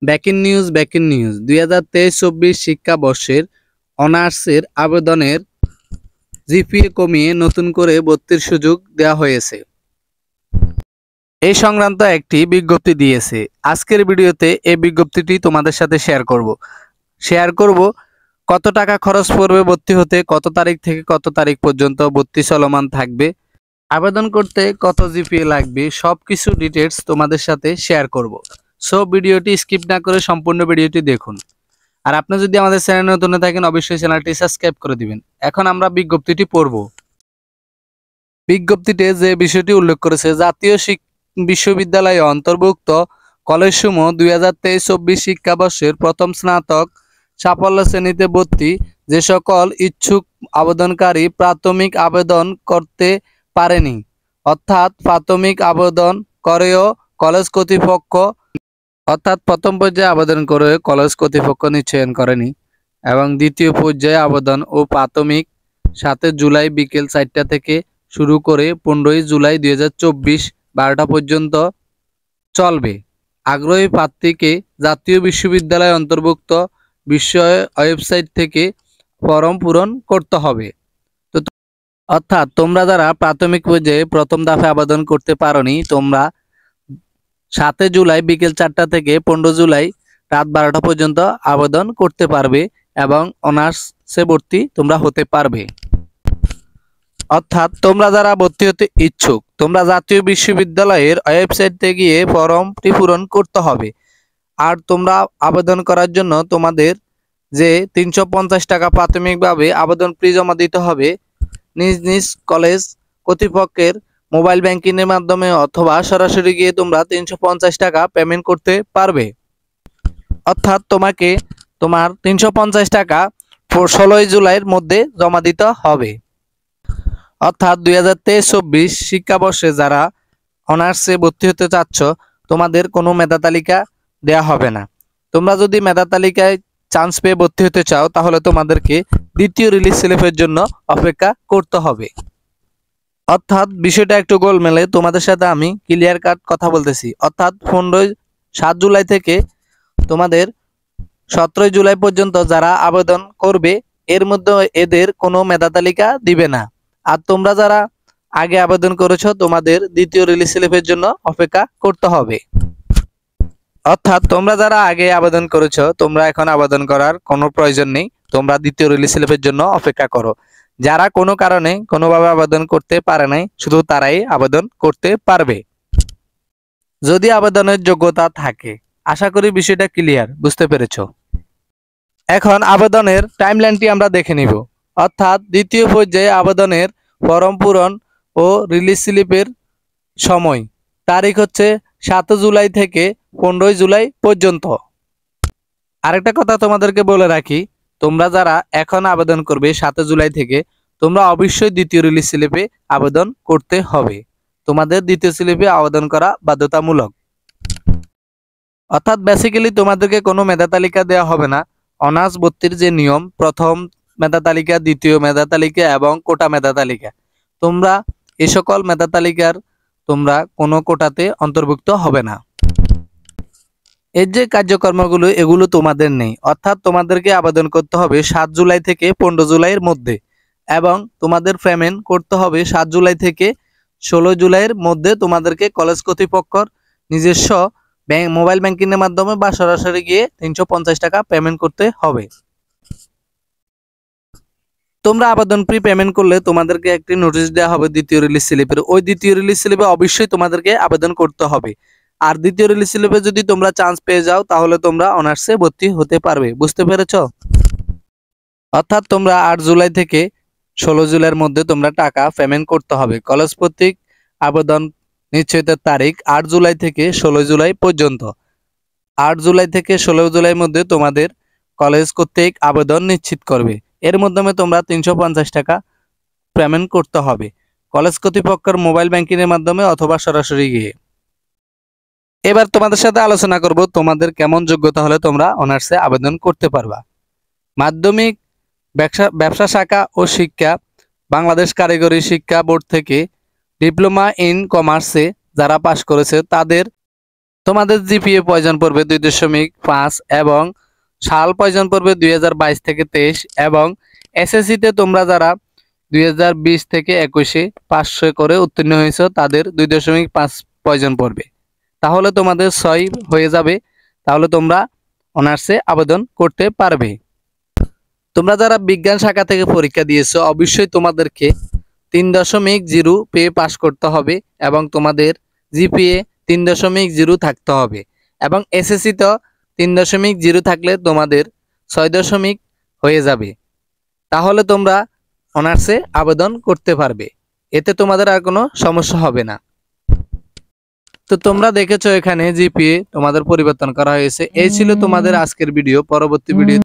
Backing news 2023-24 শিক্ষাবর্ষের অনার্সের আবেদনের GPA কমিয়ে নতুন করে ভর্তির সুযোগ দেওয়া হয়েছে। এই সংক্রান্ত একটি বিজ্ঞপ্তি দিয়েছে। আজকের ভিডিওতে এই বিজ্ঞপ্তিটি তোমাদের সাথে শেয়ার করব কত টাকা খরচ পড়বে ভর্তি হতে, কত তারিখ থেকে কত তারিখ পর্যন্ত ভর্তি চলমান থাকবে, আবেদন করতে কত জিপিএ লাগবে, সবকিছু ডিটেইলস তোমাদের সাথে শেয়ার করব। সো ভিডিওটি স্কিপ না করে সম্পূর্ণ ভিডিওটি দেখুন। আর আপনি যদি আমাদের চ্যানেলে নতুন থাকেন অবশ্যই চ্যানেলটি সাবস্ক্রাইব করে দিবেন। এখন আমরা বিজ্ঞপ্তিটি পড়ব। বিজ্ঞপ্তিতে যে বিষয়টি উল্লেখ করেছে, জাতীয় বিশ্ববিদ্যালয়ে অন্তর্ভুক্ত কলেজসমূহ 2023-24 শিক্ষাবর্ষের প্রথম স্নাতক সাফল্য শ্রেণীতে ভর্তি যে সকল ইচ্ছুক আবেদনকারী প্রাথমিক আবেদন করতে পারেনি, অর্থাৎ প্রাথমিক আবেদন করেও কলেজ কর্তৃপক্ষ প্রথম পর্যায়ে আবেদন করে কলেজ কর্তৃপক্ষ নিশ্চয়ন করেনি এবং দ্বিতীয় পর্যায়ে আবেদন ও প্রাথমিক 7 জুলাই বিকেল 4টা থেকে শুরু করে 15 জুলাই 2024 12টা পর্যন্ত চলবে। আগ্রহী প্রার্থীকে জাতীয় বিশ্ববিদ্যালয় অন্তর্ভুক্ত বিষয় ওয়েবসাইট থেকে ফর্ম পূরণ করতে হবে। অর্থাৎ তোমরা যারা প্রাথমিক পর্যায়ে প্রথম দফায় আবেদন করতে পারোনি, তোমরা 7 জুলাই বিকেল 4টা থেকে 15 জুলাই রাত 12টা পর্যন্ত আবেদন করতে পারবে এবং অনার্সে ভর্তি তোমরা হতে পারবে। অর্থাৎ তোমরা যারা ভর্তি হতে ইচ্ছুক, তোমরা জাতীয় বিশ্ববিদ্যালয়ের ওয়েবসাইটে গিয়ে ফর্মটি পূরণ করতে হবে। আর তোমরা আবেদন করার জন্য তোমাদের যে 350 টাকা প্রাথমিকভাবে আবেদন ফি জমা দিতে হবে নিজ নিজ কলেজ কর্তৃপক্ষের মোবাইল ব্যাংকিংয়ের মাধ্যমে অথবা সরাসরি গিয়ে তোমরা 350 টাকা পেমেন্ট করতে পারবে। অর্থাৎ তোমাকে তোমার 350 টাকা 16 জুলাইয়ের মধ্যে জমা দিতে হবে। অর্থাৎ 2023-24 শিক্ষাবর্ষে যারা অনার্সে ভর্তি হতে চাচ্ছ, তোমাদের কোনো মেধা তালিকা দেয়া হবে না। তোমরা যদি মেধা তালিকায় চান্স পেয়ে ভর্তি হতে চাও তাহলে তোমাদেরকে দ্বিতীয় রিলিজ স্লিপের জন্য অপেক্ষা করতে হবে। অর্থাৎ বিষয়টা একটু গোলমেলে, তোমাদের সাথে আমি ক্লিয়ার কাট কথা বলতেছি। অর্থাৎ 7 জুলাই থেকে তোমাদের 17 জুলাই পর্যন্ত যারা আবেদন করবে এর মধ্যে এদের কোনো মেধা তালিকা দিবে না। আর তোমরা যারা আগে আবেদন করেছো তোমাদের দ্বিতীয় রিলিজ স্লিপের জন্য অপেক্ষা করতে হবে। অর্থাৎ তোমরা যারা আগে আবেদন করেছো তোমরা এখন আবেদন করার কোনো প্রয়োজন নেই, তোমরা দ্বিতীয় রিলিজ স্লিপের জন্য অপেক্ষা করো। যারা কোনো কারণে কোনোভাবে আবেদন করতে পারে নাই শুধু তারাই আবেদন করতে পারবে যদি আবেদনের যোগ্যতা থাকে। আশা করি বিষয়টা ক্লিয়ার, বুঝতে পেরেছো। এখন আবেদনের টাইমলাইনটি আমরা দেখে নিব। অর্থাৎ দ্বিতীয় পর্যায়ে আবেদনের ফর্ম পূরণ ও রিলিজ স্লিপের সময় তারিখ হচ্ছে 7 জুলাই থেকে 15 জুলাই পর্যন্ত। আরেকটা কথা তোমাদেরকে বলে রাখি, তোমরা যারা এখন আবেদন করবে 7 জুলাই থেকে, তোমরা অবশ্যই দ্বিতীয় রিলিজ স্লিপে আবেদন করতে হবে। তোমাদের দ্বিতীয় স্লিপে আবেদন করা বাধ্যতামূলক। অর্থাৎ বেসিক্যালি তোমাদেরকে কোনো মেধা তালিকা দেওয়া হবে না। অনার্স ভর্তির যে নিয়ম, প্রথম মেধা তালিকা, দ্বিতীয় মেধা তালিকা এবং কোটা মেধা তালিকা, তোমরা এই সকল মেধা তালিকার তোমরা কোনো কোটাতে অন্তর্ভুক্ত হবে না। এর যে কার্যক্রমগুলো এগুলো তোমাদের নেই। অর্থাৎ তোমাদেরকে আবেদন করতে হবে 7 জুলাই থেকে 15 জুলাইয়ের মধ্যে এবং তোমাদের পেমেন্ট করতে হবে 7 জুলাই থেকে 16 জুলাইয়ের মধ্যে। তোমাদেরকে কলেজ কর্তৃপক্ষের নিজস্ব মোবাইল ব্যাংকিংয়ের মাধ্যমে বা সরাসরি গিয়ে 350 টাকা পেমেন্ট করতে হবে। তোমরা আবেদন ফি পেমেন্ট করলে তোমাদেরকে একটি নোটিশ দেওয়া হবে দ্বিতীয় রিলিজ স্লিপের। ওই দ্বিতীয় রিলিজ স্লিপে অবশ্যই তোমাদেরকে আবেদন করতে হবে। আর দ্বিতীয় রিলিজ স্লিপে যদি তোমরা চান্স পেয়ে যাও তাহলে তোমরা অনার্সে ভর্তি হতে পারবে, বুঝতে পেরেছো। অর্থাৎ তোমরা 8 জুলাই থেকে 16 জুলাইয়ের মধ্যে তোমরা টাকা পেমেন্ট করতে হবে। কলেজ কর্তৃক আবেদন নিশ্চয়তার তারিখ 8 জুলাই থেকে 16 জুলাই পর্যন্ত। 8 জুলাই থেকে 16 জুলাইয়ের মধ্যে তোমাদের কলেজ কর্তৃক আবেদন নিশ্চিত করবে। এর মাধ্যমে তোমরা 350 টাকা পেমেন্ট করতে হবে কলেজ কর্তৃপক্ষের মোবাইল ব্যাংকিংয়ের মাধ্যমে অথবা সরাসরি গিয়ে। এবার তোমাদের সাথে আলোচনা করব তোমাদের কেমন যোগ্যতা হলে তোমরা অনার্সে আবেদন করতে পারবা। মাধ্যমিক ব্যবসা শাখা ও শিক্ষা বাংলাদেশ কারিগরি শিক্ষা বোর্ড থেকে ডিপ্লোমা ইন কমার্সে যারা পাশ করেছে তাদের তোমাদের জিপিএ প্রয়োজন পড়বে 2.5 এবং সাল প্রয়োজন পড়বে 2022 থেকে 23 এবং এসএসসিতে তোমরা যারা 2020 থেকে 21-এ 500 করে উত্তীর্ণ হয়েছে তাদের 2.5 প্রয়োজন পড়বে। তাহলে তোমাদের 6 হয়ে যাবে, তাহলে তোমরা অনার্সে আবেদন করতে পারবে। তোমরা যারা বিজ্ঞান শাখা থেকে পরীক্ষা দিয়েছো অবশ্যই তোমাদেরকে 3.0 পেয়ে পাশ করতে হবে এবং তোমাদের জিপিএ 3.0 থাকতে হবে এবং এসএসসি তো 3.0 থাকলে তোমাদের 6 হয়ে যাবে। তাহলে তোমরা অনার্সে আবেদন করতে পারবে, এতে তোমাদের আর কোনো সমস্যা হবে না। তো তোমরা দেখেছো এখানে জিপিএ তোমাদের পরিবর্তন করা হয়েছে। এই ছিল তোমাদের আজকের ভিডিও। পরবর্তী ভিডিও